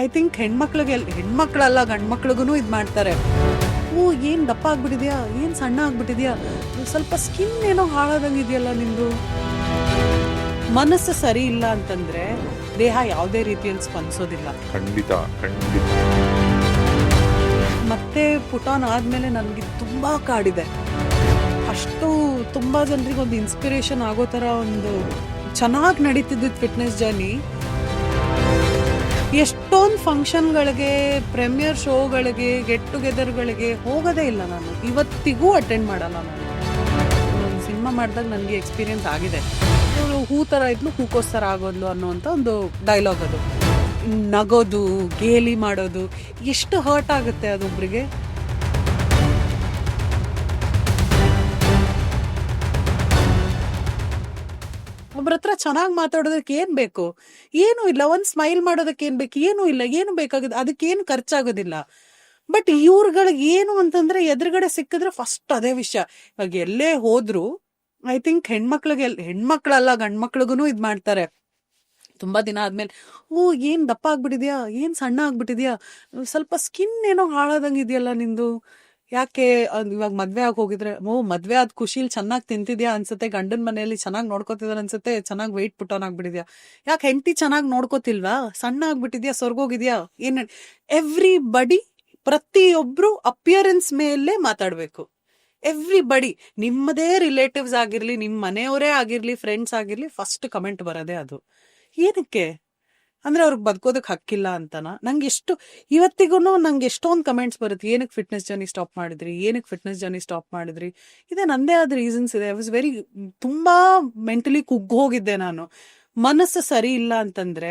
I think ಹೆಣ್ಮಕ್ಳಲ್ಲ ಗಂಡು ಮಕ್ಳಿಗೂ ಇದು ಮಾಡ್ತಾರೆ. ಓ ಏನು ದಪ್ಪ ಆಗ್ಬಿಟ್ಟಿದ್ಯಾ, ಏನು ಸಣ್ಣ ಆಗ್ಬಿಟ್ಟಿದ್ಯಾ, ಸ್ವಲ್ಪ ಸ್ಕಿನ್ ಏನೋ ಹಾಳಾದಂಗಿದೆಯಲ್ಲ ನಿಂದು. ಮನಸ್ಸು ಸರಿ ಇಲ್ಲ ಅಂತಂದ್ರೆ ದೇಹ ಯಾವುದೇ ರೀತಿಯಲ್ಲಿ ಸ್ಪಂದಿಸೋದಿಲ್ಲ. ಖಂಡಿತ ಖಂಡಿತ. ಮತ್ತೆ ಪುಟಾನ್ ಆದಮೇಲೆ ನನಗೆ ತುಂಬ ಕಾಡಿದೆ. ಅಷ್ಟು ತುಂಬ ಜನರಿಗೆ ಒಂದು ಇನ್ಸ್ಪಿರೇಷನ್ ಆಗೋ ಥರ ಒಂದು ಚೆನ್ನಾಗಿ ನಡೀತಿದ್ದಿದ್ದು ಫಿಟ್ನೆಸ್ ಜರ್ನಿ. ಎಷ್ಟೊಂದು ಫಂಕ್ಷನ್ಗಳಿಗೆ, ಪ್ರೀಮಿಯರ್ ಶೋಗಳಿಗೆ, ಗೆಟ್ ಟುಗೆದರ್ಗಳಿಗೆ ಹೋಗೋದೇ ಇಲ್ಲ ನಾನು. ಇವತ್ತಿಗೂ ಅಟೆಂಡ್ ಮಾಡಲ್ಲ ನಾನು. ಒಂದು ಸಿನಿಮಾ ಮಾಡಿದಾಗ ನನಗೆ ಎಕ್ಸ್ಪೀರಿಯನ್ಸ್ ಆಗಿದೆ. ಅವಳು ಹೂ ಥರ ಇದ್ಲು, ಹೂಕೋಸ್ಕರ ಆಗೋದ್ಲು ಅನ್ನೋವಂಥ ಒಂದು ಡೈಲಾಗ್ ಅದು. ನಗೋದು, ಗೇಲಿ ಮಾಡೋದು, ಎಷ್ಟು ಹರ್ಟ್ ಆಗುತ್ತೆ ಅದೊಬ್ಬರಿಗೆ. ಒಬ್ರ ಹತ್ರ ಚೆನ್ನಾಗಿ ಮಾತಾಡೋದಕ್ಕೆ ಏನು ಬೇಕು? ಏನೂ ಇಲ್ಲ. ಒಂದು ಸ್ಮೈಲ್ ಮಾಡೋದಕ್ಕೆ ಏನು ಬೇಕು? ಏನೂ ಇಲ್ಲ. ಏನು ಬೇಕಾಗುತ್ತೆ? ಅದಕ್ಕೇನು ಖರ್ಚಾಗೋದಿಲ್ಲ. ಬಟ್ ಇವ್ರುಗಳಿಗೆ ಏನು ಅಂತಂದ್ರೆ ಎದುರುಗಡೆ ಸಿಕ್ಕಿದ್ರೆ ಫಸ್ಟ್ ಅದೇ ವಿಷಯ. ಇವಾಗ ಎಲ್ಲೇ ಹೋದ್ರು ಐ ಥಿಂಕ್ ಹೆಣ್ಮಕ್ಳಲ್ಲ ಗಂಡು ಮಕ್ಳಿಗೂ ಇದು ಮಾಡ್ತಾರೆ. ತುಂಬ ದಿನ ಆದ್ಮೇಲೆ, ಓ ಏನು ದಪ್ಪ ಆಗ್ಬಿಟ್ಟಿದ್ಯಾ, ಏನು ಸಣ್ಣ ಆಗ್ಬಿಟ್ಟಿದ್ಯಾ, ಸ್ವಲ್ಪ ಸ್ಕಿನ್ ಏನೋ ಹಾಳಾದಂಗೆ ಇದೆಯಲ್ಲ ನಿಂದು. ಯಾಕೆ ಇವಾಗ ಮದ್ವೆ ಆಗಿ ಹೋಗಿದ್ರೆ, ಮದ್ವೆ ಆದ ಖುಷಿಲಿ ಚೆನ್ನಾಗಿ ತಿಂತಿದ್ಯಾ ಅನ್ಸುತ್ತೆ, ಗಂಡನ ಮನೆಯಲ್ಲಿ ಚೆನ್ನಾಗಿ ನೋಡ್ಕೋತಿದಾರೆ ಅನ್ಸುತ್ತೆ, ಚೆನ್ನಾಗಿ ವೆಯ್ಟ್ ಪುಟಾನ್ ಆಗ್ಬಿಟ್ಟಿದ್ಯಾ. ಯಾಕೆ ಹೆಂಡತಿ ಚೆನ್ನಾಗಿ ನೋಡ್ಕೋತಿಲ್ವಾ, ಸಣ್ಣ ಆಗ್ಬಿಟ್ಟಿದ್ಯಾ, ಸ್ವರ್ಗೋಗಿದ್ಯಾ, ಏನು. ಎವ್ರಿಬಡಿ, ಪ್ರತಿಯೊಬ್ರು ಅಪಿಯರೆನ್ಸ್ ಮೇಲೆ ಮಾತಾಡ್ಬೇಕು. ಎವ್ರಿಬಡಿ, ನಿಮ್ಮದೇ ರಿಲೇಟಿವ್ಸ್ ಆಗಿರ್ಲಿ, ನಿಮ್ಮ ಮನೆಯವರೇ ಆಗಿರ್ಲಿ, ಫ್ರೆಂಡ್ಸ್ ಆಗಿರ್ಲಿ, ಫಸ್ಟ್ ಕಮೆಂಟ್ ಬರೋದೇ ಅದು. ಏನಕ್ಕೆ ಅಂದ್ರೆ ಅವ್ರಿಗೆ ಬದುಕೋದಕ್ಕೆ ಹಕ್ಕಿಲ್ಲ ಅಂತನಾ? ಇವತ್ತಿಗೂ ನಂಗೆ ಎಷ್ಟೊಂದು ಕಮೆಂಟ್ಸ್ ಬರುತ್ತೆ, ಏನಕ್ಕೆ ಫಿಟ್ನೆಸ್ ಜರ್ನಿ ಸ್ಟಾಪ್ ಮಾಡಿದ್ರಿ. ಇದೆ ನಂದೇ ಆದ ರೀಸನ್ಸ್ ಇದೆ. ಐ ವಾಸ್ ತುಂಬಾ ಮೆಂಟಲಿ ಕುಗ್ಗೋಗಿದ್ದೆ ನಾನು. ಮನಸ್ಸು ಸರಿ ಇಲ್ಲ ಅಂತಂದ್ರೆ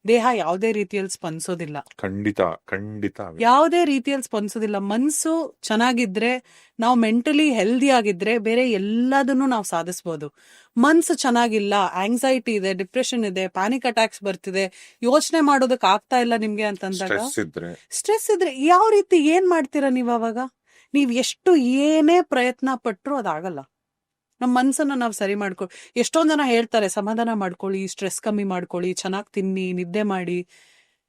ದೇಹ ಯಾವುದೇ ರೀತಿಯಲ್ಲಿ ಸ್ಪಂದಿಸೋದಿಲ್ಲ. ಖಂಡಿತ ಖಂಡಿತ. ಯಾವುದೇ ರೀತಿಯಲ್ಲಿ ಸ್ಪಂದಿಸೋದಿಲ್ಲ. ಮನಸ್ಸು ಚೆನ್ನಾಗಿದ್ರೆ, ನಾವು ಮೆಂಟಲಿ ಹೆಲ್ದಿ ಆಗಿದ್ರೆ ಬೇರೆ ಎಲ್ಲದನ್ನು ನಾವು ಸಾಧಿಸ್ಬೋದು. ಮನಸ್ಸು ಚೆನ್ನಾಗಿಲ್ಲ, ಆಂಗ್ಸೈಟಿ ಇದೆ, ಡಿಪ್ರೆಷನ್ ಇದೆ, ಪ್ಯಾನಿಕ್ ಅಟ್ಯಾಕ್ಸ್ ಬರ್ತಿದೆ, ಯೋಚನೆ ಮಾಡೋದಕ್ಕೆ ಆಗ್ತಾ ಇಲ್ಲ ನಿಮ್ಗೆ ಅಂತಂದಾಗ, ಸ್ಟ್ರೆಸ್ ಇದ್ರೆ ಯಾವ ರೀತಿ ಏನ್ ಮಾಡ್ತೀರಾ ನೀವು? ಅವಾಗ ನೀವ್ ಎಷ್ಟು ಏನೇ ಪ್ರಯತ್ನ ಪಟ್ರು ಅದಾಗಲ್ಲ. ನಮ್ಮ ಮನ್ಸನ್ನ ನಾವು ಸರಿ ಎಷ್ಟೊಂದ್ ಜನ ಹೇಳ್ತಾರೆ, ಸಮಾಧಾನ ಮಾಡ್ಕೊಳ್ಳಿ, ಸ್ಟ್ರೆಸ್ ಕಮ್ಮಿ ಮಾಡ್ಕೊಳ್ಳಿ, ಚೆನ್ನಾಗಿ ತಿನ್ನಿ, ನಿದ್ದೆ ಮಾಡಿ.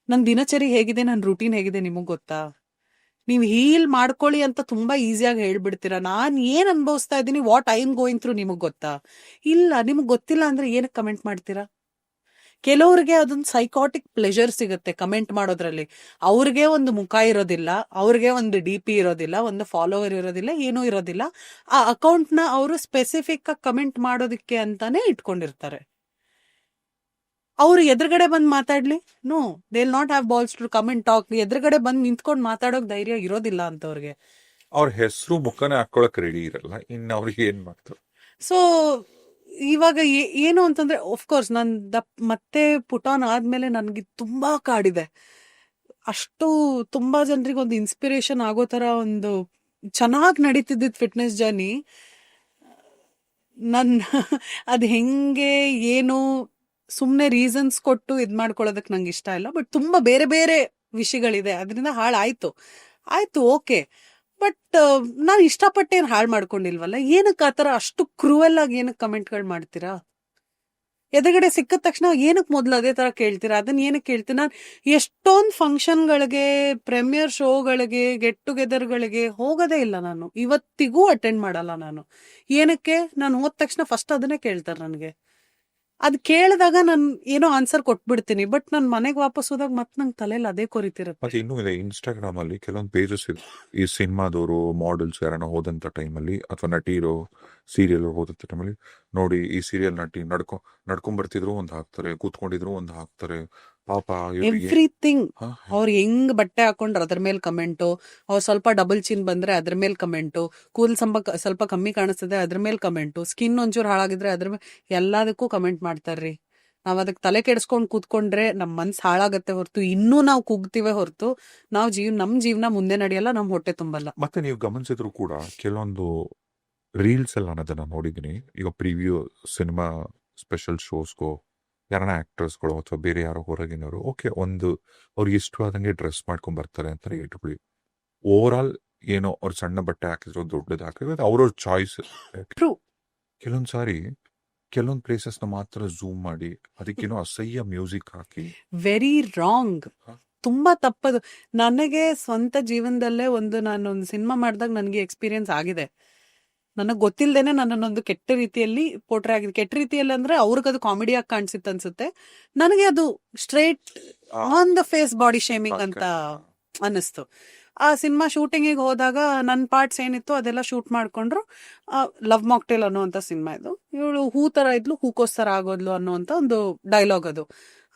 ನನ್ ದಿನಚರಿ ಹೇಗಿದೆ, ನನ್ ರೂಟೀನ್ ಹೇಗಿದೆ ನಿಮಗ್ ಗೊತ್ತಾ? ನೀವು ಹೀಲ್ ಮಾಡ್ಕೊಳ್ಳಿ ಅಂತ ತುಂಬಾ ಈಸಿಯಾಗಿ ಹೇಳ್ಬಿಡ್ತೀರಾ. ನಾನ್ ಏನ್ ಅನ್ಭವಿಸ್ತಾ ಇದ್ದೀನಿ, what I am going through ನಿಮಗ್ ಗೊತ್ತಾ? ಇಲ್ಲ, ನಿಮಗ್ ಗೊತ್ತಿಲ್ಲ ಅಂದ್ರೆ ಏನಕ್ಕೆ ಕಮೆಂಟ್ ಮಾಡ್ತೀರಾ? ಕೆಲವ್ರಿಗೆ ಅದೊಂದು ಸೈಕಾಟಿಕ್ ಪ್ಲೆಜರ್ ಸಿಗುತ್ತೆ ಕಮೆಂಟ್ ಮಾಡೋದ್ರಲ್ಲಿ. ಅವ್ರಿಗೆ ಒಂದು ಮುಖ ಇರೋದಿಲ್ಲ, ಅವ್ರಿಗೆ ಒಂದು DP ಇರೋದಿಲ್ಲ, ಒಂದು ಫಾಲೋವರ್ ಇರೋದಿಲ್ಲ, ಏನೂ ಇರೋದಿಲ್ಲ. ಆ ಅಕೌಂಟ್ನ ಅವರು ಸ್ಪೆಸಿಫಿಕ್ ಆಗಿ ಕಮೆಂಟ್ ಮಾಡೋದಕ್ಕೆ ಅಂತಾನೆ ಇಟ್ಕೊಂಡಿರ್ತಾರೆ. ಅವ್ರು ಎದುರುಗಡೆ ಬಂದು ಮಾತಾಡ್ಲಿ, no, they will not have balls to come and talk. ಎದುರುಗಡೆ ಬಂದು ನಿಂತ್ಕೊಂಡು ಮಾತಾಡೋಕ್ ಧೈರ್ಯ ಇರೋದಿಲ್ಲ ಅಂತವ್ರಿಗೆ. ಅವ್ರ ಹೆಸರು ಮುಖನೇ ಹಾಕೊಳಕ್ ರೆಡಿ ಇರಲ್ಲ, ಇನ್ನು ಅವ್ರಿಗೆ ಏನ್ ಮಾಡ್ತಾರೆ? ಸೊ ಇವಾಗ ಏನು ಅಂತಂದ್ರೆ, ಆಫ್ಕೋರ್ಸ್ ಮತ್ತೆ ಪುಟಾನ್ ಆದ್ಮೇಲೆ ನನ್ಗೆ ತುಂಬಾ ಕಾಡಿದೆ. ಅಷ್ಟು ತುಂಬಾ ಜನರಿಗೆ ಒಂದು ಇನ್ಸ್ಪಿರೇಷನ್ ಆಗೋ ತರ ಒಂದು ಚೆನ್ನಾಗಿ ನಡೀತಿದ್ದಿದ್ದು ಫಿಟ್ನೆಸ್ ಜರ್ನಿ. ಅದ್ ಹೆಂಗೆ ಏನು ಸುಮ್ನೆ ರೀಸನ್ಸ್ ಕೊಟ್ಟು ಇದ್ ಮಾಡ್ಕೊಳ್ಳೋದಕ್ಕೆ ನಂಗೆ ಇಷ್ಟ ಇಲ್ಲ. ಬಟ್ ತುಂಬಾ ಬೇರೆ ಬೇರೆ ವಿಷಯಗಳಿದೆ, ಅದರಿಂದ ಆಯ್ತು ಓಕೆ. ಬಟ್ ನಾನು ಇಷ್ಟಪಟ್ಟೇನು ಹಾಳು ಮಾಡ್ಕೊಂಡಿಲ್ವಲ್ಲ. ಏನಕ್ಕೆ ಆತರ ಅಷ್ಟು ಕ್ರೂಯಲ್ ಆಗಿ ಏನಕ್ಕೆ ಕಮೆಂಟ್ಗಳು ಮಾಡ್ತೀರಾ? ಎದುರುಗಡೆ ಸಿಕ್ಕಿದ ತಕ್ಷಣ ಏನಕ್ಕೆ ಮೊದಲು ಅದೇ ತರ ಕೇಳ್ತೀರಾ? ಅದನ್ನ ಏನಕ್ಕೆ ಕೇಳ್ತೀನಿ ನಾನು? ಎಷ್ಟೊಂದು ಫಂಕ್ಷನ್ಗಳಿಗೆ, ಪ್ರೀಮಿಯರ್ ಶೋಗಳಿಗೆ, ಗೆಟ್ ಟುಗೆದರ್ಗಳಿಗೆ ಹೋಗೋದೇ ಇಲ್ಲ ನಾನು. ಇವತ್ತಿಗೂ ಅಟೆಂಡ್ ಮಾಡಲ್ಲ ನಾನು. ಏನಕ್ಕೆ? ನಾನು ಹೋದ ತಕ್ಷಣ ಫಸ್ಟ್ ಅದನ್ನೇ ಕೇಳ್ತಾರೆ ನನಗೆ. ಅದ್ ಕೇಳಿದಾಗ ನಾನು ಏನೋ ಆನ್ಸರ್ ಕೊಟ್ಬಿಡ್ತೀನಿ. ಬಟ್ ನನ್ ಮನೆಗೆ ವಾಪಸ್ ಹೋದಾಗ ಮತ್ತೆ ನಂಗೆ ತಲೆಯಲ್ಲಿ ಅದೇ ಕೊರಿತಿರುತ್ತೆ. ಮತ್ತೆ ಇನ್ನೂ ಇದೆ, ಇನ್ಸ್ಟಾಗ್ರಾಮ್ ಅಲ್ಲಿ ಕೆಲವೊಂದು ಪೇಜಸ್ ಇದೆ, ಈ ಸಿನಿಮಾದವರು, ಮಾಡೆಲ್ಸ್ ಯಾರನ್ನ ಹೋದಂತ ಟೈಮಲ್ಲಿ, ಅಥವಾ ನಟಿರೋ ಸೀರಿಯಲ್ ಹೋದಂತ ಟೈಮಲ್ಲಿ, ನೋಡಿ ಈ ಸೀರಿಯಲ್ ನಟಿ ನಡ್ಕೊಂಡ್ ಬರ್ತಿದ್ರು ಒಂದ್ ಹಾಕ್ತಾರೆ, ಕೂತ್ಕೊಂಡಿದ್ರು ಒಂದ್ ಹಾಕ್ತಾರೆ. ಪಾಪ ಎವ್ರಿಥಿಂಗ್. ಅವ್ರು ಹೆಂಗ್ ಬಟ್ಟೆ ಹಾಕೊಂಡ್ರೆ ಅದ್ರ ಮೇಲೆ ಕಮೆಂಟು, ಅವ್ರು ಸ್ವಲ್ಪ ಡಬಲ್ ಚಿನ್ ಬಂದ್ರೆ ಅದ್ರ ಮೇಲೆ ಕಮೆಂಟು, ಕೂದಲು ಸ್ವಲ್ಪ ಕಮ್ಮಿ ಕಾಣಿಸ್ತದೆ ಅದ್ರ ಮೇಲೆ ಕಮೆಂಟು, ಸ್ಕಿನ್ ಒಂಚೂರು ಹಾಳಾಗಿದ್ರೆ ಅದ್ರ ಮೇಲೆ ಎಲ್ಲದಕ್ಕೂ ಕಮೆಂಟ್ ಮಾಡ್ತಾರ್ರಿ. ನಾವ್ ಅದಕ್ಕೆ ತಲೆ ಕೆಡಿಸ್ಕೊಂಡ್ ಕೂತ್ಕೊಂಡ್ರೆ ನಮ್ ಮನ್ಸು ಹಾಳಾಗತ್ತೆ ಹೊರತು, ಇನ್ನೂ ನಾವು ಕುಗ್ತಿವೆ ಹೊರತು ನಮ್ ಜೀವನ ಮುಂದೆ ನಡೆಯಲ್ಲ, ನಮ್ ಹೊಟ್ಟೆ ತುಂಬಲ್ಲ. ಮತ್ತೆ ನೀವು ಗಮನಿಸಿದ್ರು ಕೂಡ ಕೆಲವೊಂದು ರೀಲ್ಸ್ ಎಲ್ಲ ಅನ್ನೋದನ್ನ ನೋಡಿದೀನಿ. ಈಗ ಪ್ರಿವ್ಯೂ ಸಿನಿಮಾ ಸ್ಪೆಷಲ್ ಶೋಸ್ಗೋ ಯಾರನ್ನ ಆಕ್ಟರ್ಸ್ಗಳು ಅಥವಾ ಬೇರೆ ಯಾರೋ ಹೊರಗಿನವರು, ಓಕೆ, ಅವ್ರಿಗೆ ಇಷ್ಟವಾದಂಗೆ ಡ್ರೆಸ್ ಮಾಡ್ಕೊಂಡ್ ಬರ್ತಾರೆ ಅಂತ ಇಟ್ಕೊಳ್ಳಿ. ಓವರ್ ಆಲ್ ಏನೋ ಅವ್ರು ಸಣ್ಣ ಬಟ್ಟೆ ಹಾಕಿದ್ರು, ದೊಡ್ಡದು ಹಾಕಿದ್ರು, ಅವ್ರವ್ರ ಚಾಯ್ಸ್. ಕೆಲವೊಂದ್ ಸಾರಿ ಕೆಲವೊಂದ್ ಪ್ಲೇಸಸ್ ನ ಮಾತ್ರ ಝೂಮ್ ಮಾಡಿ ಅದಕ್ಕೇನೋ ಅಸಹ್ಯ ಮ್ಯೂಸಿಕ್ ಹಾಕಿ, ವೆರಿ ರಾಂಗ್. ತುಂಬಾ ತಪ್ಪದು. ನನಗೆ ಸ್ವಂತ ಜೀವನದಲ್ಲೇ ನಾನೊಂದು ಸಿನಿಮಾ ಮಾಡಿದಾಗ ನನಗೆ ಎಕ್ಸ್ಪೀರಿಯನ್ಸ್ ಆಗಿದೆ. ನನಗೆ ಗೊತ್ತಿಲ್ಲದೇನೆ ನನ್ನನ್ನೊಂದು ಕೆಟ್ಟ ರೀತಿಯಲ್ಲಿ ಪೋಟ್ರೆ ಆಗಿದೆ. ಕೆಟ್ಟ ರೀತಿಯಲ್ಲಿ ಅಂದ್ರೆ ಅವ್ರಿಗದು ಕಾಮಿಡಿಯಾಗಿ ಕಾಣಿಸಿತ್ತು ಅನ್ಸುತ್ತೆ. ನನಗೆ ಅದು straight on the face body shaming ಅಂತ ಅನ್ನಿಸ್ತು. ಆ ಸಿನಿಮಾ ಶೂಟಿಂಗಿಗೆ ಹೋದಾಗ ನನ್ನ ಪಾರ್ಟ್ಸ್ ಏನಿತ್ತು ಅದೆಲ್ಲ ಶೂಟ್ ಮಾಡ್ಕೊಂಡ್ರು. ಲವ್ ಮಾಕ್ಟೇಲ್ ಅನ್ನುವಂಥ ಸಿನಿಮಾ ಇದು. ಇವಳು ಹೂ ತರ ಇದ್ಲು, ಹೂಕೋಸ್ತರ ಆಗೋದ್ಲು ಅನ್ನುವಂಥ ಒಂದು ಡೈಲಾಗ್ ಅದು.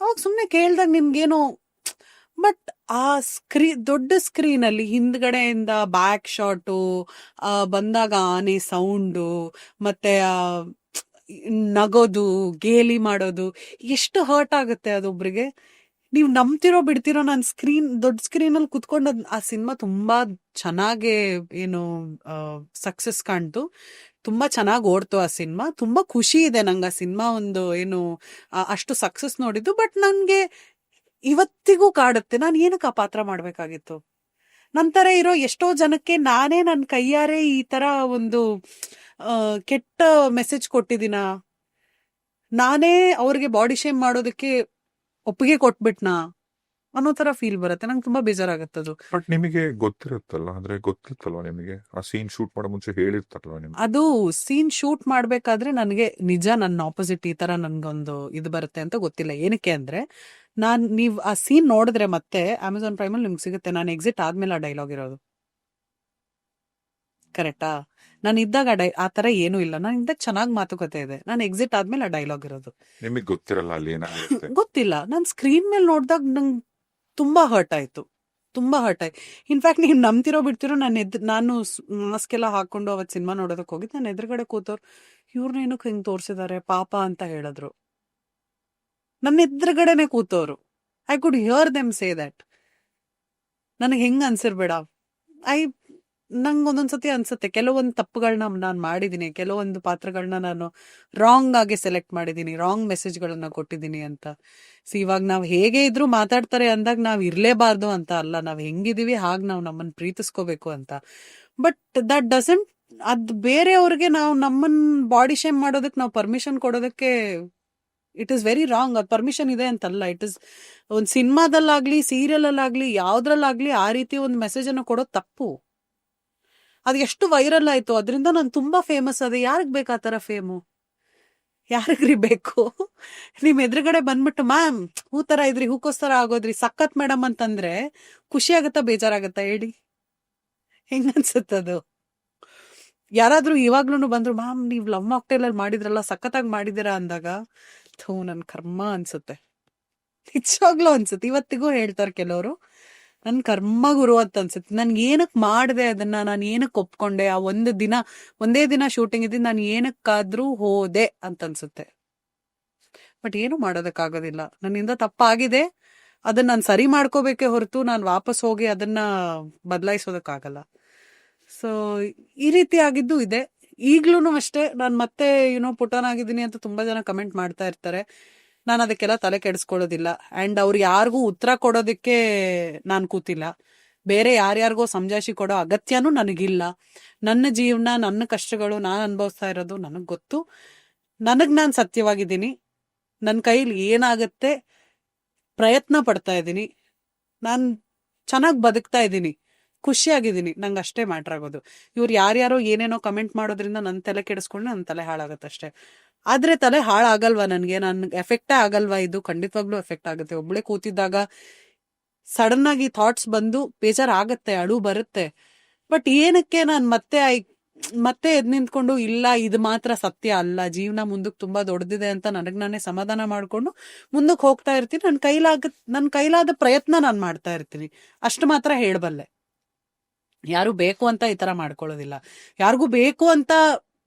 ಅವಾಗ ಸುಮ್ಮನೆ ಕೇಳ್ದಾಗ ನಿಮ್ಗೇನೋ, ಬಟ್ ಆ ದೊಡ್ಡ ಸ್ಕ್ರೀನ್ ಅಲ್ಲಿ ಹಿಂದ್ಗಡೆಯಿಂದ ಬ್ಯಾಕ್ ಶಾಟು, ಬಂದಾಗ ಆನೆ ಸೌಂಡು, ಮತ್ತೆ ನಗೋದು, ಗೇಲಿ ಮಾಡೋದು, ಎಷ್ಟು ಹರ್ಟ್ ಆಗುತ್ತೆ ಅದೊಬ್ರಿಗೆ. ನೀವು ನಂಬ್ತಿರೋ ಬಿಡ್ತಿರೋ, ನಾನು ದೊಡ್ಡ ಸ್ಕ್ರೀನ್ ಅಲ್ಲಿ ಕುತ್ಕೊಂಡು ಆ ಸಿನಿಮಾ ತುಂಬಾ ಚೆನ್ನಾಗಿ ಏನು ಸಕ್ಸಸ್ ಕಾಣ್ತು. ತುಂಬಾ ಚೆನ್ನಾಗಿ ಓಡ್ತು ಆ ಸಿನಿಮಾ. ತುಂಬಾ ಖುಷಿ ಇದೆ ನಂಗೆ ಆ ಸಿನಿಮಾ ಒಂದು ಏನು ಅಷ್ಟು ಸಕ್ಸಸ್ ನೋಡಿದ್ದು. ಬಟ್ ನನ್ಗೆ ಇವತ್ತಿಗೂ ಕಾಡುತ್ತೆ, ನಾನು ಏನಕ್ಕೆ ಆ ಪಾತ್ರ ಮಾಡ್ಬೇಕಾಗಿತ್ತು. ನಂತರ ಇರೋ ಎಷ್ಟೋ ಜನಕ್ಕೆ ನಾನೇ ನನ್ನ ಕೈಯಾರೆ ಈ ತರ ಒಂದು ಕೆಟ್ಟ ಮೆಸೇಜ್ ಕೊಟ್ಟಿದ್ದೀನ, ನಾನೇ ಅವ್ರಿಗೆ ಬಾಡಿ ಶೇಮ್ ಮಾಡೋದಕ್ಕೆ ಒಪ್ಪಿಗೆ ಕೊಟ್ಬಿಟ್ನಾ ಅನ್ನೋ ತರ ಫೀಲ್ ಬರುತ್ತೆ. ನಂಗೆ ತುಂಬಾ ಬೇಜಾರಾಗತ್ತದು. ಬಟ್ ನಿಮಗೆ ಗೊತ್ತಿರುತ್ತಲ್ಲ, ಅಂದ್ರೆ ಗೊತ್ತಿತ್ತಲ್ವಾ ನಿಮಗೆ ಆ ಸೀನ್ ಶೂಟ್ ಮಾಡೋ ಮುಂಚೆ ಹೇಳಿರ್ತಾರಲ್ವಾ ನಿಮ್ಗೆ? ಅದು ಸೀನ್ ಶೂಟ್ ಮಾಡ್ಬೇಕಾದ್ರೆ ನನಗೆ ನಿಜ ನನ್ನ ಆಪೋಸಿಟ್ ಈ ತರ ನನ್ಗೊಂದು ಇದು ಬರುತ್ತೆ ಅಂತ ಗೊತ್ತಿಲ್ಲ. ಏನಕ್ಕೆ ಅಂದ್ರೆ ನೀವ್ ಆ ಸೀನ್ ನೋಡಿದ್ರೆ ಮತ್ತೆ ಅಮೆಝಾನ್ ಪ್ರೈಮ್ ಅಲ್ಲಿ ನಿಮ್ಗೆ ಸಿಗುತ್ತೆ. ನಾನು ಎಕ್ಸಿಟ್ ಆದ್ಮೇಲೆ ಆ ಡೈಲಾಗ್ ಇರೋದು. ಕರೆಕ್ಟಾ? ನಾನು ಇದ್ದಾಗ ಆ ತರ ಏನೂ ಇಲ್ಲ. ನಾನು ಇದ್ದಾಗ ಚೆನ್ನಾಗಿ ಮಾತುಕತೆ ಇದೆ. ನಾನು ಎಕ್ಸಿಟ್ ಆದ್ಮೇಲೆ ಆ ಡೈಲಾಗ್ ಇರೋದು. ನಿಮಗೆ ಗೊತ್ತಿರಲ್ಲ ಅಲ್ಲಿ ಏನಾಗುತ್ತೆ? ಗೊತ್ತಿಲ್ಲ. ನಾನು ಸ್ಕ್ರೀನ್ ಮೇಲೆ ನೋಡಿದಾಗ ನಂಗೆ ತುಂಬಾ ಹರ್ಟ್ ಆಯ್ತು. ಇನ್ಫ್ಯಾಕ್ಟ್ ನೀವು ನಂಬ್ತಿರೋ ಬಿಡ್ತಿರೋ, ನಾನು ಮಾಸ್ಕ್ ಎಲ್ಲ ಹಾಕೊಂಡು ಅವತ್ತು ಸಿನಿಮಾ ನೋಡೋದಕ್ಕೆ ಹೋಗಿದ್ದು. ನಾನು ಎದುರುಗಡೆ ಕೂತವ್ರು, ಇವ್ರನ್ನೇನಕ್ಕೆ ಹಿಂಗೆ ತೋರಿಸಿದ್ದಾರೆ ಪಾಪ ಅಂತ ಹೇಳಿದ್ರು. ನನ್ನ ಎದುರುಗಡೆನೆ ಕೂತವ್ರು. I could hear them say that. ನನಗೆ ಹೆಂಗ್ ಅನ್ಸಿರ್ಬೇಡ. ನಂಗೆ ಒಂದೊಂದ್ಸತಿ ಅನ್ಸುತ್ತೆ ಕೆಲವೊಂದು ತಪ್ಪುಗಳನ್ನ ನಾನು ಮಾಡಿದ್ದೀನಿ, ಕೆಲವೊಂದು ಪಾತ್ರಗಳನ್ನ ನಾನು ರಾಂಗ್ ಆಗಿ ಸೆಲೆಕ್ಟ್ ಮಾಡಿದ್ದೀನಿ, ರಾಂಗ್ ಮೆಸೇಜ್ಗಳನ್ನ ಕೊಟ್ಟಿದ್ದೀನಿ ಅಂತ. ಇವಾಗ ನಾವು ಹೇಗೆ ಇದ್ರು ಮಾತಾಡ್ತಾರೆ ಅಂದಾಗ ನಾವು ಇರ್ಲೇಬಾರ್ದು ಅಂತ ಅಲ್ಲ, ನಾವು ಹೆಂಗಿದೀವಿ ಹಾಗೆ ನಾವು ನಮ್ಮನ್ನ ಪ್ರೀತಿಸ್ಕೋಬೇಕು ಅಂತ. ಬಟ್ ದಟ್ ಡಸಂಟ್, ಅದ್ ಬೇರೆಯವ್ರಿಗೆ ನಾವು ನಮ್ಮನ್ನ ಬಾಡಿ ಶೇಮ್ ಮಾಡೋದಕ್ಕೆ ನಾವು ಪರ್ಮಿಷನ್ ಕೊಡೋದಕ್ಕೆ ಇಟ್ ಇಸ್ ವೆರಿ ರಾಂಗ್. ಅದು ಪರ್ಮಿಷನ್ ಇದೆ ಅಂತಲ್ಲ. ಇಟ್ ಇಸ್ ಒಂದು ಸಿನಿಮಾದಲ್ಲಾಗ್ಲಿ, ಸೀರಿಯಲ್ ಅಲ್ಲಾಗ್ಲಿ, ಯಾವ್ದ್ರಲ್ಲಾಗ್ಲಿ ಆ ರೀತಿ ಒಂದು ಮೆಸೇಜ್ ಅನ್ನು ಕೊಡೋದು ತಪ್ಪು. ಅದು ಎಷ್ಟು ವೈರಲ್ ಆಯ್ತು, ಅದರಿಂದ ನಾನು ತುಂಬಾ ಫೇಮಸ್ ಅದೇ. ಯಾರಿಗ್ ಬೇಕು ಆ ತರ ಫೇಮು? ಯಾರಿಗ್ರಿ ಬೇಕು? ನಿಮ್ ಎದುರುಗಡೆ ಬಂದ್ಬಿಟ್ಟು ಮ್ಯಾಮ್ ಹೂ ತರ ಇದ್ರಿ, ಹೂಕೋಸ್ತರ ಆಗೋದ್ರಿ, ಸಖತ್ ಮೇಡಮ್ ಅಂತಂದ್ರೆ ಖುಷಿ ಆಗತ್ತಾ ಬೇಜಾರಾಗತ್ತಾ ಹೇಳಿ? ಹೆಂಗನ್ಸುತ್ತದು? ಯಾರಾದ್ರೂ ಇವಾಗ್ಲೂ ಬಂದ್ರು, ಮ್ಯಾಮ್ ನೀವ್ ಲವ್ ಮಾಕ್ಟೇಲ್ ಅಲ್ಲಿ ಮಾಡಿದ್ರಲ್ಲ, ಸಖತ್ತಾಗಿ ಮಾಡಿದಿರಾ ಅಂದಾಗ ನನ್ ಕರ್ಮ ಅನ್ಸುತ್ತೆ. ನಿಜವಾಗ್ಲೂ ಅನ್ಸುತ್ತೆ. ಇವತ್ತಿಗೂ ಹೇಳ್ತಾರೆ ಕೆಲವರು, ನನ್ ಕರ್ಮ ಗುರು ಅಂತ ಅನ್ಸುತ್ತೆ. ನನ್ಗೆ ಏನಕ್ ಮಾಡಿದೆ ಅದನ್ನ, ನಾನು ಏನಕ್ ಒಪ್ಕೊಂಡೆ, ಆ ಒಂದೇ ದಿನ ಶೂಟಿಂಗ್ ಇದ್ದು ನಾನು ಏನಕ್ಕಾದ್ರೂ ಹೋದೆ ಅಂತ ಅನ್ಸುತ್ತೆ. ಬಟ್ ಏನು ಮಾಡೋದಕ್ಕಾಗೋದಿಲ್ಲ. ನನ್ನಿಂದ ತಪ್ಪಾಗಿದೆ, ಅದನ್ನ ನಾನು ಸರಿ ಮಾಡ್ಕೋಬೇಕೇ ಹೊರತು ನಾನು ವಾಪಸ್ ಹೋಗಿ ಅದನ್ನ ಬದಲಾಯಿಸೋದಕ್ಕಾಗಲ್ಲ. ಸೊ ಈ ರೀತಿ ಆಗಿದ್ದು ಇದೆ. ಈಗ್ಲೂ ಅಷ್ಟೇ ನಾನು ಮತ್ತೆ ಪುಟನಾಗಿದ್ದೀನಿ ಅಂತ ತುಂಬಾ ಜನ ಕಮೆಂಟ್ ಮಾಡ್ತಾ ಇರ್ತಾರೆ. ನಾನು ಅದಕ್ಕೆಲ್ಲ ತಲೆ ಕೆಡಿಸ್ಕೊಳ್ಳೋದಿಲ್ಲ. ಅಂಡ್ ಅವ್ರು ಯಾರಿಗೂ ಉತ್ತರ ಕೊಡೋದಕ್ಕೆ ನಾನು ಕೂತಿಲ್ಲ. ಬೇರೆ ಯಾರ್ಯಾರಿಗೋ ಸಮಜಾಯಿಷಿ ಕೊಡೋ ಅಗತ್ಯನೂ ನನಗಿಲ್ಲ. ನನ್ನ ಜೀವನ, ನನ್ನ ಕಷ್ಟಗಳು, ನಾನು ಅನುಭವಿಸ್ತಾ ಇರೋದು ನನಗ್ ಗೊತ್ತು. ನಾನು ಸತ್ಯವಾಗಿದ್ದೀನಿ. ನನ್ನ ಕೈಲಿ ಏನಾಗತ್ತೆ ಪ್ರಯತ್ನ ಪಡ್ತಾ ಇದ್ದೀನಿ. ನಾನು ಚೆನ್ನಾಗಿ ಬದುಕ್ತಾ ಇದ್ದೀನಿ, ಖುಷಿಯಾಗಿದ್ದೀನಿ. ನಂಗೆ ಅಷ್ಟೇ ಮ್ಯಾಟ್ರ್ ಆಗೋದು. ಇವ್ರು ಯಾರ್ಯಾರೋ ಏನೇನೋ ಕಮೆಂಟ್ ಮಾಡೋದ್ರಿಂದ ನನ್ನ ತಲೆ ಕೆಡಿಸ್ಕೊಂಡು ನನ್ನ ತಲೆ ಹಾಳಾಗತ್ತಷ್ಟೇ. ಆದ್ರೆ ತಲೆ ಹಾಳಾಗಲ್ವಾ ನನ್ಗೆ? ನನ್ಗೆ ಎಫೆಕ್ಟೇ ಆಗಲ್ವಾ ಇದು? ಖಂಡಿತವಾಗ್ಲೂ ಎಫೆಕ್ಟ್ ಆಗುತ್ತೆ. ಒಬ್ಳೆ ಕೂತಿದ್ದಾಗ ಸಡನ್ ಆಗಿ ಥಾಟ್ಸ್ ಬಂದು ಬೇಜಾರಾಗತ್ತೆ, ಅಳು ಬರುತ್ತೆ. ಬಟ್ ಏನಕ್ಕೆ ನಾನು ಮತ್ತೆ ಎದ್ ನಿಂತ್ಕೊಂಡು ಇಲ್ಲ ಇದು ಮಾತ್ರ ಸತ್ಯ ಅಲ್ಲ, ಜೀವನ ಮುಂದಕ್ಕೆ ತುಂಬಾ ದೊಡ್ಡದಿದೆ ಅಂತ ನನಗ್ ನಾನೇ ಸಮಾಧಾನ ಮಾಡ್ಕೊಂಡು ಮುಂದಕ್ಕೆ ಹೋಗ್ತಾ ಇರ್ತೀನಿ. ನನ್ನ ಕೈಲಾದ ಪ್ರಯತ್ನ ನಾನು ಮಾಡ್ತಾ ಇರ್ತೀನಿ, ಅಷ್ಟು ಮಾತ್ರ ಹೇಳಬಲ್ಲೆ. ಯಾರು ಬೇಕು ಅಂತ ಈ ತರ ಮಾಡ್ಕೊಳ್ಳೋದಿಲ್ಲ. ಯಾರಿಗೂ ಬೇಕು ಅಂತ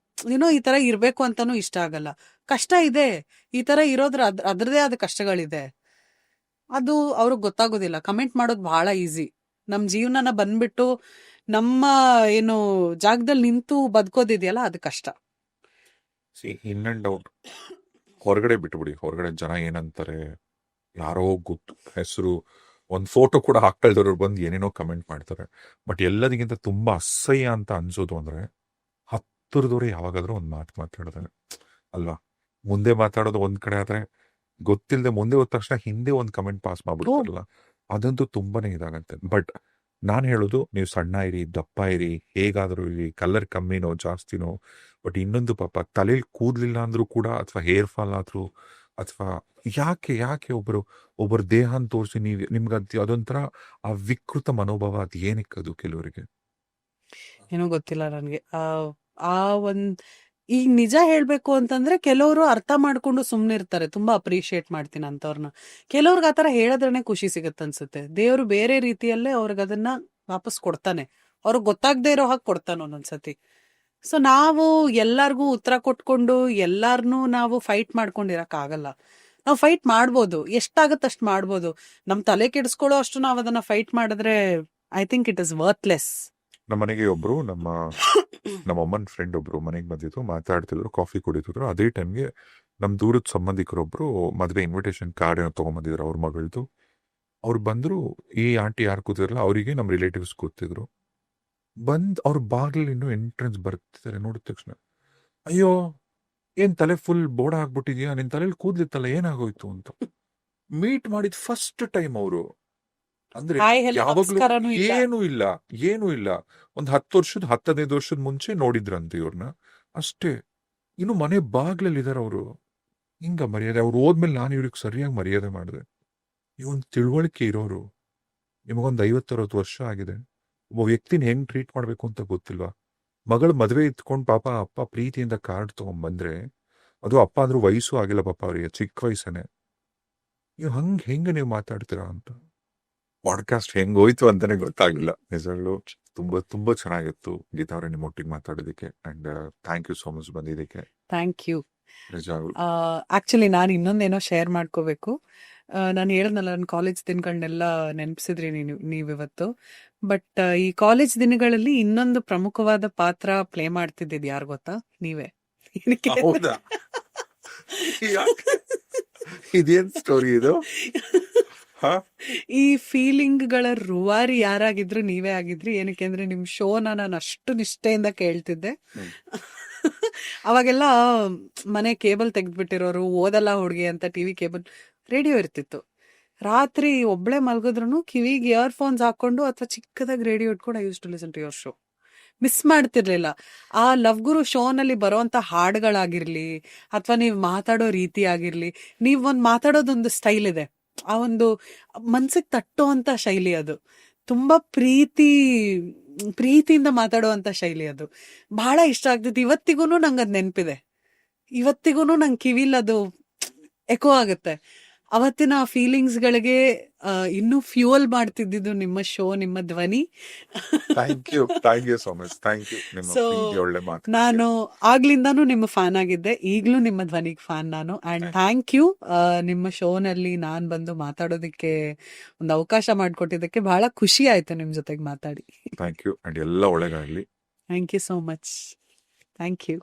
ಈ ತರ ಇರ್ಬೇಕು ಅಂತಾನು ಇಷ್ಟ ಆಗಲ್ಲ. ಕಷ್ಟ ಇದೆ, ಈ ತರ ಇರೋದ್ರ ಅದ್ರದೇ ಆದ ಕಷ್ಟಗಳಿದೆ. ಅದು ಅವ್ರಿಗೆ ಗೊತ್ತಾಗೋದಿಲ್ಲ. ಕಮೆಂಟ್ ಮಾಡೋದು ಬಹಳ ಈಸಿ. ನಮ್ ಜೀವನನ ಬಂದ್ಬಿಟ್ಟು ನಮ್ಮ ಜಾಗದಲ್ಲಿ ನಿಂತು ಬದುಕೋದಿದೆಯಲ್ಲ, ಅದು ಕಷ್ಟ. ಇನ್ ಅಂಡ್ ಔಟ್ ಹೊರಗಡೆ ಬಿಟ್ಬಿಡಿ. ಹೊರಗಡೆ ಜನ ಏನಂತಾರೆ, ಯಾರೋ ಗೊತ್ತು ಹೆಸರು, ಒಂದ್ ಫೋಟೋ ಕೂಡ ಹಾಕಲ್ದವ್ರು ಬಂದು ಏನೇನೋ ಕಮೆಂಟ್ ಮಾಡ್ತಾರೆ. ಬಟ್ ಎಲ್ಲದಕ್ಕಿಂತ ತುಂಬಾ ಅಸಹ್ಯ ಅಂತ ಅನ್ಸೋದು ಅಂದ್ರೆ ಹತ್ತಿರದವ್ರೆ ಯಾವಾಗಾದ್ರೂ ಒಂದ್ ಮಾತಾಡ್ತಾರೆ ಅಲ್ವಾ? ಮುಂದೆ ಮಾತಾಡೋದು ಒಂದ್ ಕಡೆ ಆದ್ರೆ, ಗೊತ್ತಿಲ್ಲದೆ ಮುಂದೆ ಹೋದ ತಕ್ಷಣ ಹಿಂದೆ ಒಂದ್ ಕಮೆಂಟ್ ಪಾಸ್ ಮಾಡ್ಬಿಡ್ತಾರಲ್ಲ, ಅದಂತೂ ತುಂಬಾನೇ ಇದಾಗತ್ತೆ. ಬಟ್ ನಾನು ಹೇಳೋದು, ನೀವು ಸಣ್ಣ ಇರಿ, ದಪ್ಪ ಇರಿ, ಹೇಗಾದರೂ ಇರಿ, ಕಲರ್ ಕಮ್ಮಿನೋ ಜಾಸ್ತಿನೋ, ಬಟ್ ಇನ್ನೊಂದು ಪಾಪ ತಲೆಯಲ್ಲಿ ಕೂದಲಿಲ್ಲ ಅಂದ್ರೂ ಕೂಡ, ಅಥವಾ ಹೇರ್ ಫಾಲ್ ಆದ್ರೂ, ಅಥವಾ ಯಾಕೆ ಯಾಕೆ ಒಬ್ಬರ ದೇಹನ ತೋರಿಸಿ ನೀವು ನಿಮ್ಗೆ ಅದೊಂಥರ ಆ ವಿಕೃತ ಮನೋಭಾವ, ಅದು ಏನಕ್ಕೆ ಅದು ಕೆಲವರಿಗೆ? ಏನೋ ಗೊತ್ತಿಲ್ಲ ನನ್ಗೆ. ಆ ಒಂದ್ ಈಗ ನಿಜ ಹೇಳ್ಬೇಕು ಅಂತಂದ್ರೆ ಕೆಲವರು ಅರ್ಥ ಮಾಡ್ಕೊಂಡು ಸುಮ್ನಿರ್ತಾರೆ. ತುಂಬಾ ಅಪ್ರಿಶಿಯೇಟ್ ಮಾಡ್ತೀನಿ ಅಂತವ್ರನ್ನ. ಕೆಲವ್ರಿಗೆ ಆತರ ಹೇಳಿದ್ರೇನೆ ಖುಷಿ ಸಿಗತ್ತೆ ಅನ್ಸುತ್ತೆ. ದೇವ್ರು ಬೇರೆ ರೀತಿಯಲ್ಲೇ ಅವ್ರಿಗೆ ಅದನ್ನ ವಾಪಸ್ ಕೊಡ್ತಾನೆ. ಅವ್ರಿಗೆ ಗೊತ್ತಾಗದೆ ಇರೋ ಹಾಗೆ ಕೊಡ್ತಾನೆ ಒಂದೊಂದ್ಸತಿ. ಸೊ ನಾವು ಎಲ್ಲಾರ್ಗೂ ಉತ್ತರ ಕೊಟ್ಕೊಂಡು ಎಲ್ಲಾರ್ನೂ ನಾವು ಫೈಟ್ ಮಾಡ್ಕೊಂಡಿರಕ್ ಆಗಲ್ಲ. ನಾವು ಫೈಟ್ ಮಾಡ್ಬೋದು, ಎಷ್ಟಾಗತ್ತೆ ಅಷ್ಟು ಮಾಡ್ಬೋದು. ನಮ್ ತಲೆ ಕೆಡಿಸ್ಕೊಳ್ಳೋ ಅಷ್ಟು ನಾವ್ ಅದನ್ನ ಫೈಟ್ ಮಾಡಿದ್ರೆ I think it is worthless. ನಮ್ಮ ಮನೆಗೆ ಒಬ್ರು ನಮ್ಮ ಅಮ್ಮನ ಫ್ರೆಂಡ್ ಒಬ್ರು ಮನೆಗೆ ಬಂದಿದ್ರು, ಮಾತಾಡ್ತಿದ್ರು, ಕಾಫಿ ಕುಡಿತಿದ್ರು. ಅದೇ ಟೈಮ್ಗೆ ನಮ್ಮ ದೂರದ ಸಂಬಂಧಿಕರೊಬ್ರು ಮದುವೆ ಇನ್ವಿಟೇಷನ್ ಕಾರ್ಡ್ ಏನೋ ತಗೊಂಬಂದಿದ್ರು ಅವ್ರ ಮಗಳದು. ಅವ್ರು ಬಂದ್ರು, ಈ ಆಂಟಿ ಯಾರು ಕೂತಿದ್ರಲ್ಲ ಅವರಿಗೆ ನಮ್ಮ ರಿಲೇಟಿವ್ಸ್ ಕೂತಿದ್ರು. ಅವ್ರ ಬಾಗಿಲಲ್ಲಿ ಇನ್ನೂ ಎಂಟ್ರೆನ್ಸ್ ಬರ್ತಿದ್ದಾರೆ. ನೋಡಿದ ತಕ್ಷಣ, ಅಯ್ಯೋ ಏನ್ ತಲೆ ಫುಲ್ ಬೋಡ ಆಗ್ಬಿಟ್ಟಿದ್ಯಾ, ನಿನ್ ತಲೆಯಲ್ಲಿ ಕೂದ್ಲಿತ್ತಲ್ಲ, ಏನಾಗೋಯ್ತು ಅಂತ. ಮೀಟ್ ಮಾಡಿದ ಫಸ್ಟ್ ಟೈಮ್ ಅವರು. ಅಂದ್ರೆ ಹಾಯ್ ಹೆಲೋ ಯಾವಾಗ್ಲೂ ನಮಸ್ಕಾರನೂ ಇಲ್ಲ. ಏನೂ ಇಲ್ಲ. ಒಂದ್ 15 ವರ್ಷದ ಮುಂಚೆ ನೋಡಿದ್ರಂತೆ ಇವ್ರನ್ನ, ಅಷ್ಟೇ. ಇನ್ನು ಮನೆ ಬಾಗ್ಲಲ್ಲಿ ಇದಾರೆ ಅವರು. ಹಿಂಗ ಮರ್ಯಾದೆ. ಅವ್ರು ಹೋದ್ಮೇಲೆ ನಾನು ಇವ್ರಿಗೆ ಸರಿಯಾಗಿ ಮರ್ಯಾದೆ ಮಾಡಿದೆ. ಇವನ್ ತಿಳುವಳಿಕೆ ಇರೋರು. ನಿಮಗೊಂದು 50-60 ವರ್ಷ ಆಗಿದೆ, ಒಬ್ಬ ವ್ಯಕ್ತಿನ ಹೆಂಗ್ ಟ್ರೀಟ್ ಮಾಡ್ಬೇಕು ಅಂತ ಗೊತ್ತಿಲ್ವಾ? ಮಗಳ ಮದ್ವೆ ಇತ್ಕೊಂಡು ಪಾಪ ಅಪ್ಪ ಪ್ರೀತಿಯಿಂದ ಕಾರ್ಡ್ ತಗೊಂಡ್ಬಂದ್ರೆ, ಅದು ಅಪ್ಪ ಅಂದ್ರೂ ವಯಸ್ಸು ಆಗಿಲ್ಲ ಪಾಪ ಅವರಿಗೆ, ಚಿಕ್ಕ ವಯಸ್ಸನೇ. ನೀವು ಹೆಂಗ ನೀವು ಮಾತಾಡ್ತೀರಾ ಅಂತ. ಪಾಡ್ಕಾಸ್ಟ್ ಹೆಂಗ್ ಹೋಯ್ತು ಅಂತಾನೆ ಗೊತ್ತಾಗ್ಲಿಲ್ಲ ನಿಜವಾಗ್ಲು. ತುಂಬಾ ತುಂಬಾ ಚೆನ್ನಾಗಿತ್ತು ಗೀತಾ ಅವರೇ ನಿಮ್ಮೊಟ್ಟಿಗೆ ಮಾತಾಡೋದಕ್ಕೆ. And thank you so much ಬಂದಿದ್ದಕ್ಕೆ. Thank you. ನಿಜವಾಗ್ಲು ಆಕ್ಚುಲಿ ನಾನು ಇನ್ನೊಂದೇನೋ ಶೇರ್ ಮಾಡ್ಕೋಬೇಕು. ನಾನು ಹೇಳಿದ್ನಲ್ಲ, ನನ್ನ ಕಾಲೇಜ್ ದಿನಗಳನ್ನೆಲ್ಲ ನೆನಪಿಸಿದ್ರಿ ನೀವಿವತ್ತು. ಬಟ್ ಈ ಕಾಲೇಜ್ ದಿನಗಳಲ್ಲಿ ಇನ್ನೊಂದು ಪ್ರಮುಖವಾದ ಪಾತ್ರ ಪ್ಲೇ ಮಾಡ್ತಿದ್ದಿದ್ ಯಾರು ಗೊತ್ತಾ? ನೀವೇ. ಏನಕ್ಕೆ? ಹೌದಾ? ಇದೇನ್ ಸ್ಟೋರಿ ಇದು? ಈ ಫೀಲಿಂಗ್ಗಳ ರೂವಾರಿ ಯಾರಾಗಿದ್ರು ನೀವೇ ಆಗಿದ್ರಿ. ಏನಕ್ಕೆ ಅಂದ್ರೆ ನಿಮ್ ಶೋನ ನಾನು ಅಷ್ಟು ನಿಷ್ಠೆಯಿಂದ ಕೇಳ್ತಿದ್ದೆ. ಅವಾಗೆಲ್ಲ ಮನೆ ಕೇಬಲ್ ತೆಗೆದ್ಬಿಟ್ಟಿರೋರು, ಓದಲ್ಲ ಹುಡುಗಿ ಅಂತ ಟಿವಿ ಕೇಬಲ್, ರೇಡಿಯೋ ಇರ್ತಿತ್ತು. ರಾತ್ರಿ ಒಬ್ಳೆ ಮಲ್ಗಿದ್ರು ಕಿವಿಗೆ ಇಯರ್ಫೋನ್ಸ್ ಹಾಕೊಂಡು ಅಥವಾ ಚಿಕ್ಕದಾಗಿ ರೇಡಿಯೋ ಇಟ್ಕೊಂಡು I used to listen to your show. Miss ಮಾಡ್ತಿರ್ಲಿಲ್ಲ. ಆ ಲವ್ ಗುರು ಶೋನಲ್ಲಿ ಬರೋಂಥ ಹಾಡುಗಳಾಗಿರ್ಲಿ, ಅಥವಾ ನೀವು ಮಾತಾಡೋ ರೀತಿ ಆಗಿರ್ಲಿ, ನೀವೊಂದು ಮಾತಾಡೋದೊಂದು ಸ್ಟೈಲ್ ಇದೆ, ಆ ಒಂದು ಮನ್ಸಿಗೆ ತಟ್ಟುವಂತ ಶೈಲಿ ಅದು. ತುಂಬಾ ಪ್ರೀತಿಯಿಂದ ಮಾತಾಡುವಂತ ಶೈಲಿ ಅದು. ಬಹಳ ಇಷ್ಟ ಆಗ್ತೈತಿ. ಇವತ್ತಿಗೂ ನಂಗೆ ಅದ್ ನೆನಪಿದೆ. ಇವತ್ತಿಗೂ ನಂಗೆ ಕಿವಿಲ್ ಅದು ಎಕೋ ಆಗುತ್ತೆ. ಅವತ್ತಿನ ಫೀಲಿಂಗ್ಸ್ ಗಳಿಗೆ ಇನ್ನೂ ಫ್ಯೂಯಲ್ ಮಾಡ್ತಿದ್ದು ನಿಮ್ಮ ಶೋ, ನಿಮ್ಮ ಧ್ವನಿ. Thank you so much. Thank you. So ಒಳ್ಳೆ ಮಾತು. ನಾನು ಆಗ್ಲಿಂದಾನು ನಿಮ್ಮ ಫ್ಯಾನ್ ಆಗಿದ್ದೆ, ಈಗ್ಲೂ ನಿಮ್ಮ ಧ್ವನಿಗೆ ಫ್ಯಾನ್ ನಾನು. ಅಂಡ್ ಥ್ಯಾಂಕ್ ಯು, ನಿಮ್ಮ ಶೋನಲ್ಲಿ ನಾನ್ ಬಂದು ಮಾತಾಡೋದಕ್ಕೆ ಒಂದು ಅವಕಾಶ ಮಾಡಿಕೊಟ್ಟಿದ್ದಕ್ಕೆ ಬಹಳ ಖುಷಿ ಆಯ್ತು ನಿಮ್ ಜೊತೆಗೆ ಮಾತಾಡಿ. Thank you. ಅಂಡ್ ಎಲ್ಲ ಒಳ್ಳೆಗಾಗ್ಲಿ. Thank you so much. Thank you.